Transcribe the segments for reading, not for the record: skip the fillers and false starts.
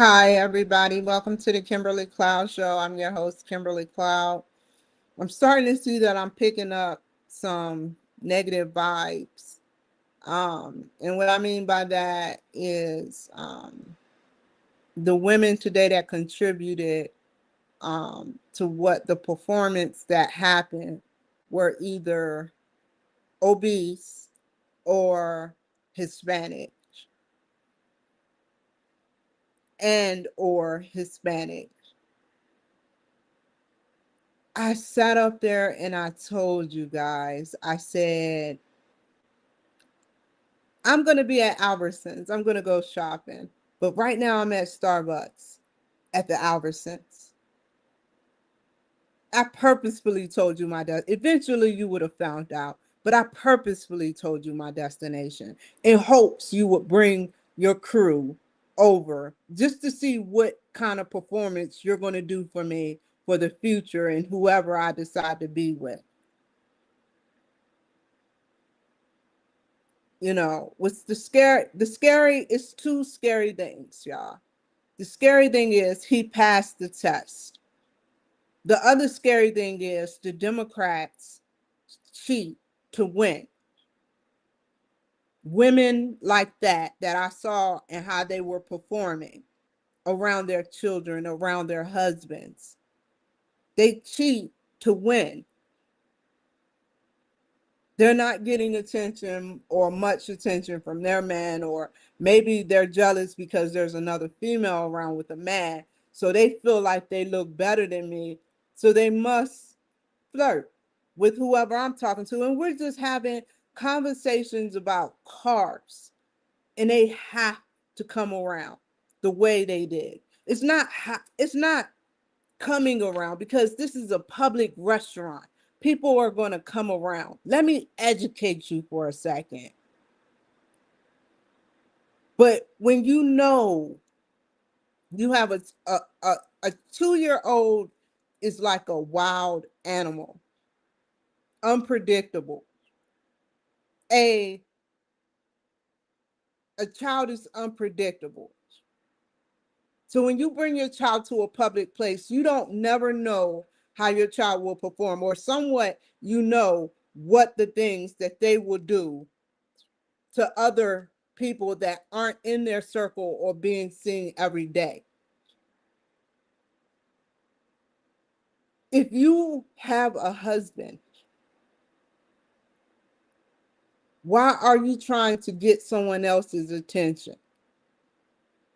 Hi, everybody. Welcome to the Kimberly Cloud Show. I'm your host, Kimberly Cloud. I'm starting to see that I'm picking up some negative vibes. And what I mean by that is the women today that contributed to what the performance that happened were either obese or Hispanic or Hispanic. I sat up there and I told you guys, I said, I'm going to be at Albertsons. I'm going to go shopping. But right now I'm at Starbucks at the Albertsons. I purposefully told you my eventually you would have found out, but I purposefully told you my destination in hopes you would bring your crew over just to see what kind of performance you're going to do for me for the future and whoever I decide to be with. What's the scary is two scary things, y'all. The scary thing is he passed the test. The other scary thing is the Democrats cheat to win. Women like that I saw and how they were performing around their children, around their husbands. They cheat to win. They're not getting attention or much attention from their man, or maybe they're jealous because there's another female around with a man. So they feel like they look better than me. So they must flirt with whoever I'm talking to. And we're just having conversations about cars. And they have to come around the way they did. It's not coming around because this is a public restaurant. People are going to come around. Let me educate you for a second. But when you have a 2-year-old is like a wild animal, unpredictable. A a child is unpredictable. So when you bring your child to a public place, you don't never know how your child will perform, or somewhat what the things that they will do to other people that aren't in their circle or being seen every day. If you have a husband, why are you trying to get someone else's attention?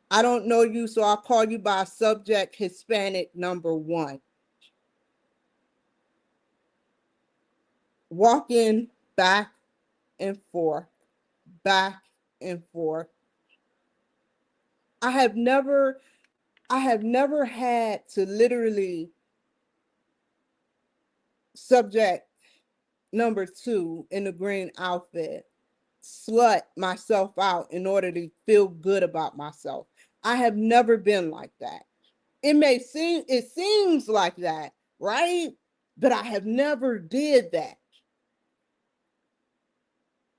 I don't know you, so I'll call you by subject Hispanic number one. Walking back and forth, back and forth. I have never had to literally subject number two in the green outfit slut myself out in order to feel good about myself. I have never been like that. It seems like that, right? But I have never did that.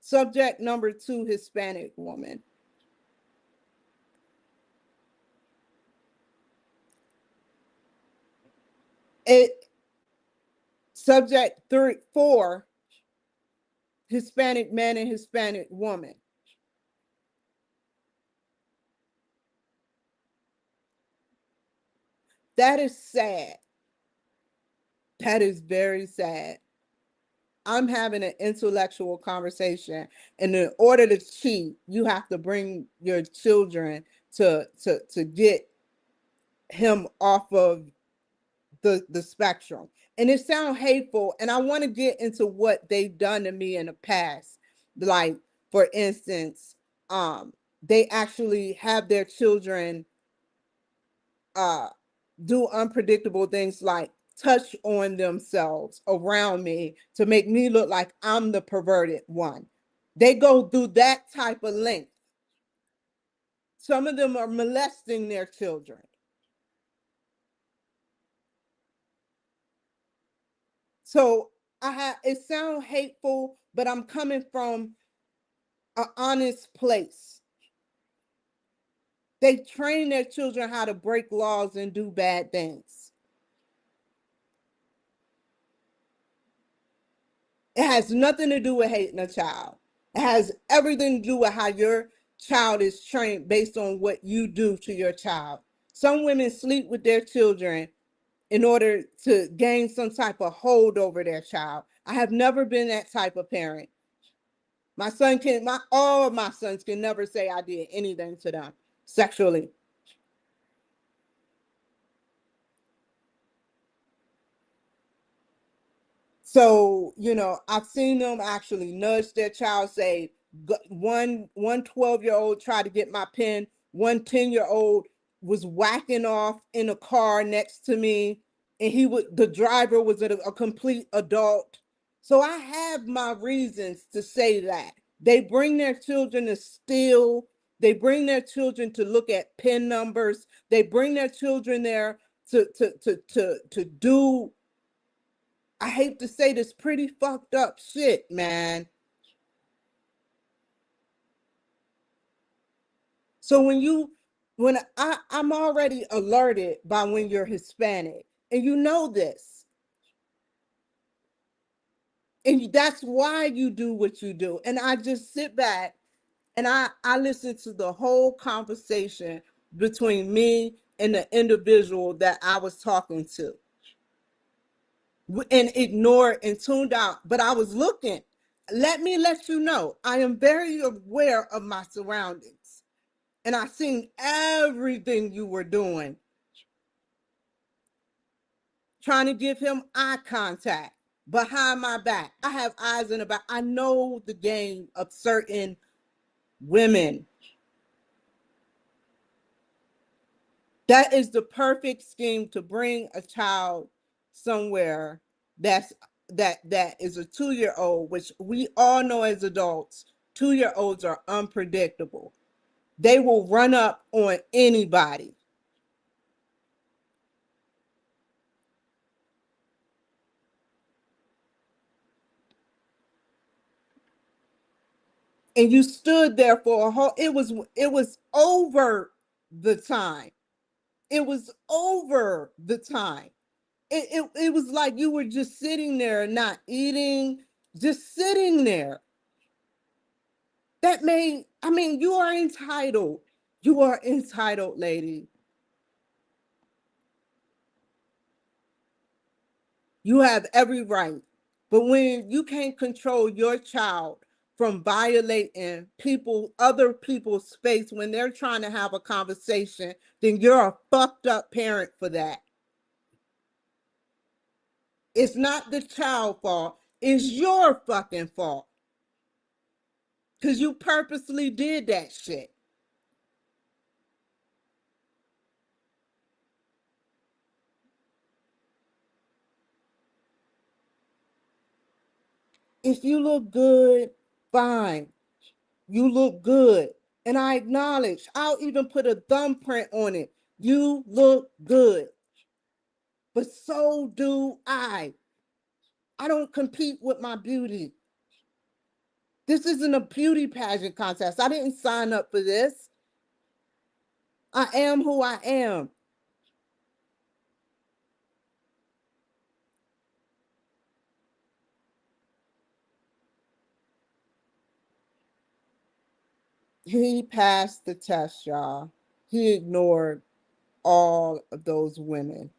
Subject number two, Hispanic woman. It subject four, Hispanic man and Hispanic woman. That is sad. That is very sad. I'm having an intellectual conversation, and in order to cheat, you have to bring your children to get him off of the spectrum. And it sounds hateful, and I want to get into what they've done to me in the past. Like, for instance, they actually have their children uh do unpredictable things like touch on themselves around me to make me look like I'm the perverted one. They go through that type of length. Some of them are molesting their children. So it sounds hateful, but I'm coming from an honest place. They train their children how to break laws and do bad things. It has nothing to do with hating a child. It has everything to do with how your child is trained based on what you do to your child. Some women sleep with their children in order to gain some type of hold over their child. I have never been that type of parent. All of my sons can never say I did anything to them sexually. So, I've seen them actually nudge their child, say, one 12-year-old tried to get my pen, one 10-year-old was whacking off in a car next to me, and the driver was a complete adult. So I have my reasons to say that. They bring their children to steal, they bring their children to look at pin numbers, they bring their children there to do, I hate to say this, pretty fucked up shit, man. So I'm already alerted by when you're Hispanic, and you know this, and that's why you do what you do. And I just sit back and I listen to the whole conversation between me and the individual that I was talking to, and ignored and tuned out. But I was looking. Let me let you know, I am very aware of my surroundings. And I seen everything you were doing, trying to give him eye contact behind my back. I have eyes in the back. I know the game of certain women. That is the perfect scheme to bring a child somewhere that is a 2-year old, which we all know as adults, 2-year olds are unpredictable. They will run up on anybody. And you stood there for a whole, it was over the time. It was over the time. It was like you were just sitting there, not eating, just sitting there. I mean, you are entitled. You are entitled, lady. You have every right. But when you can't control your child from violating other people's space when they're trying to have a conversation, then you're a fucked up parent for that. It's not the child fault. It's your fucking fault. Because you purposely did that shit. If you look good, fine. You look good. And I acknowledge, I'll even put a thumbprint on it. You look good. But so do I. I don't compete with my beauty. This isn't a beauty pageant contest. I didn't sign up for this. I am who I am. He passed the test, y'all. He ignored all of those women.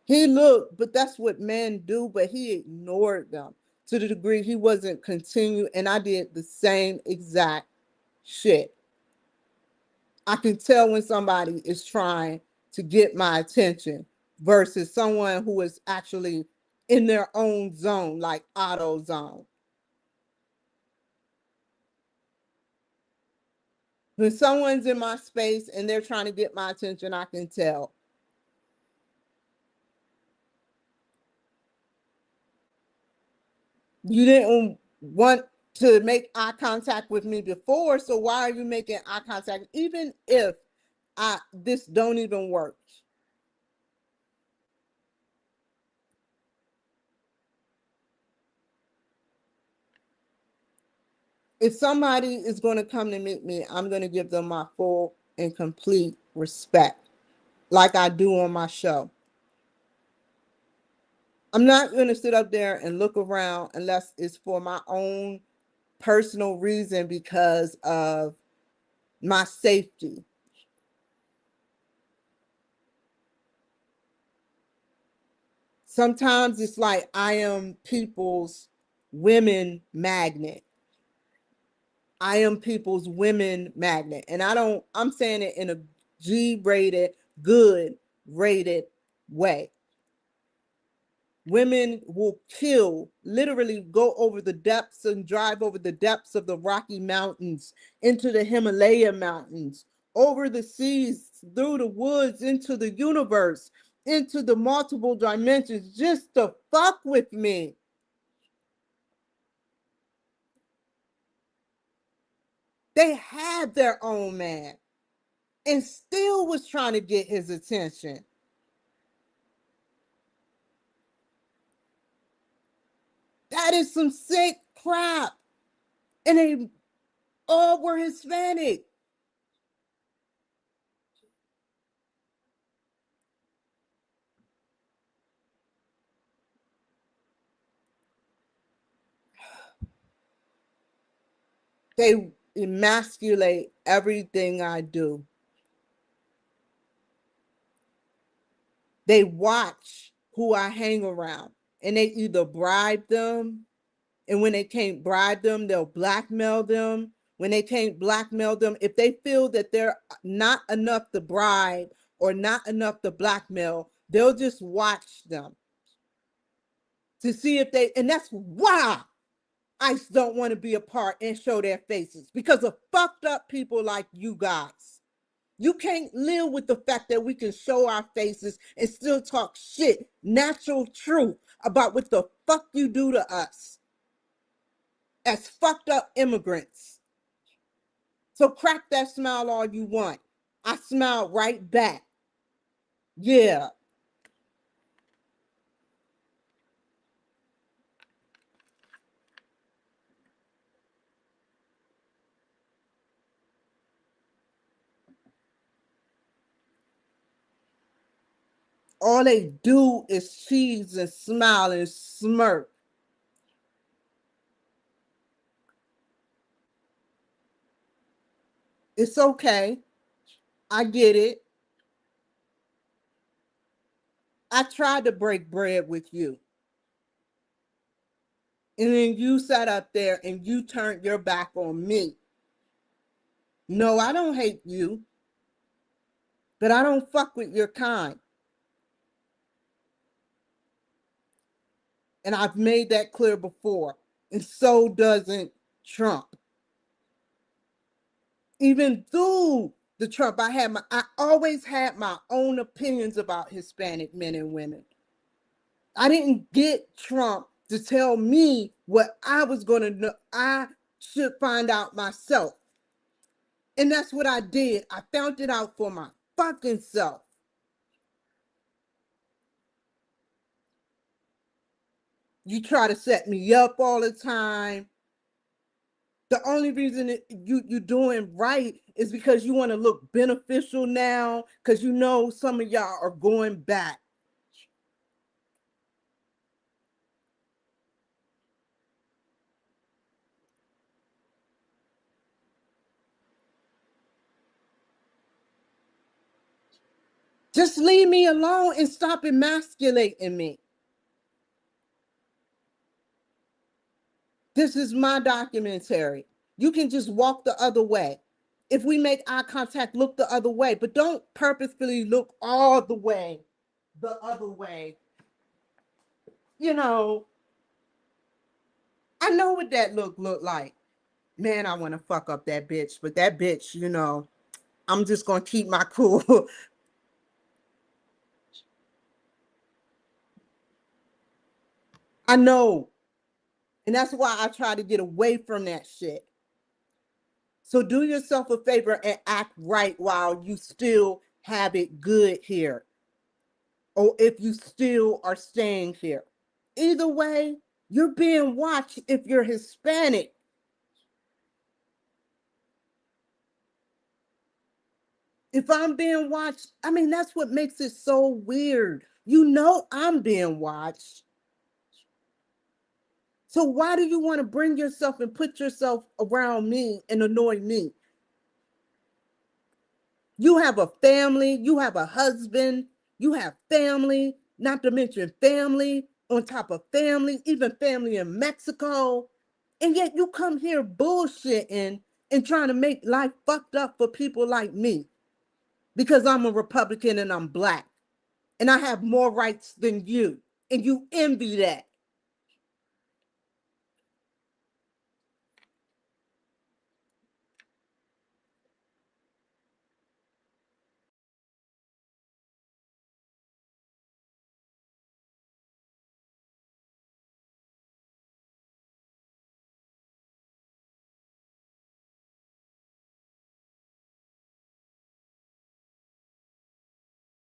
He looked, but that's what men do, but he ignored them to the degree he wasn't continuing. And I did the same exact shit. I can tell when somebody is trying to get my attention versus someone who is actually in their own zone, like auto zone. When someone's in my space and they're trying to get my attention, I can tell. You didn't want to make eye contact with me before, so why are you making eye contact? Even if this don't even work. If somebody is going to come to meet me, I'm going to give them my full and complete respect, like I do on my show. I'm not going to sit up there and look around unless it's for my own personal reason because of my safety. Sometimes it's like I am people's women magnet. I am people's women magnet. And I'm saying it in a G rated, good rated way. Women will kill, literally go over the depths and drive over the depths of the Rocky Mountains, into the Himalaya Mountains, over the seas, through the woods, into the universe, into the multiple dimensions, just to fuck with me. They had their own man and still was trying to get his attention. That is some sick crap. And they all were Hispanic. They emasculate everything I do. They watch who I hang around and they either bribe them, and when they can't bribe them, they'll blackmail them. When they can't blackmail them, if they feel that they're not enough to bribe or not enough to blackmail, they'll just watch them to see if they, and that's why ICE don't want to be a part and show their faces, because of fucked up people like you guys. You can't live with the fact that we can show our faces and still talk shit, natural truth about what the fuck you do to us as fucked up immigrants. So crack that smile all you want. I smile right back. Yeah. All they do is cheese and smile and smirk. It's okay. I get it. I tried to break bread with you. And then you sat up there and you turned your back on me. No, I don't hate you, but I don't fuck with your kind. And I've made that clear before. And so doesn't Trump. Even through the Trump, I always had my own opinions about Hispanic men and women. I didn't get Trump to tell me what I was going to know. I should find out myself. And that's what I did. I found it out for my fucking self. You try to set me up all the time. The only reason you doing right is because you want to look beneficial now, because you know some of y'all are going back. Just leave me alone and stop emasculating me. This is my documentary. You can just walk the other way. If we make eye contact, look the other way, but don't purposefully look all the other way. You know, I know what that look like. Man, I want to fuck up that bitch, but that bitch, I'm just gonna keep my cool. I know, and that's why I try to get away from that shit. So do yourself a favor and act right while you still have it good here, or if you still are staying here. Either way, you're being watched if you're Hispanic. If I'm being watched, I mean, that's what makes it so weird. You know, I'm being watched. So why do you want to bring yourself and put yourself around me and annoy me? You have a family, you have a husband, you have family, not to mention family on top of family, even family in Mexico. And yet you come here bullshitting and trying to make life fucked up for people like me because I'm a Republican and I'm black and I have more rights than you. And you envy that.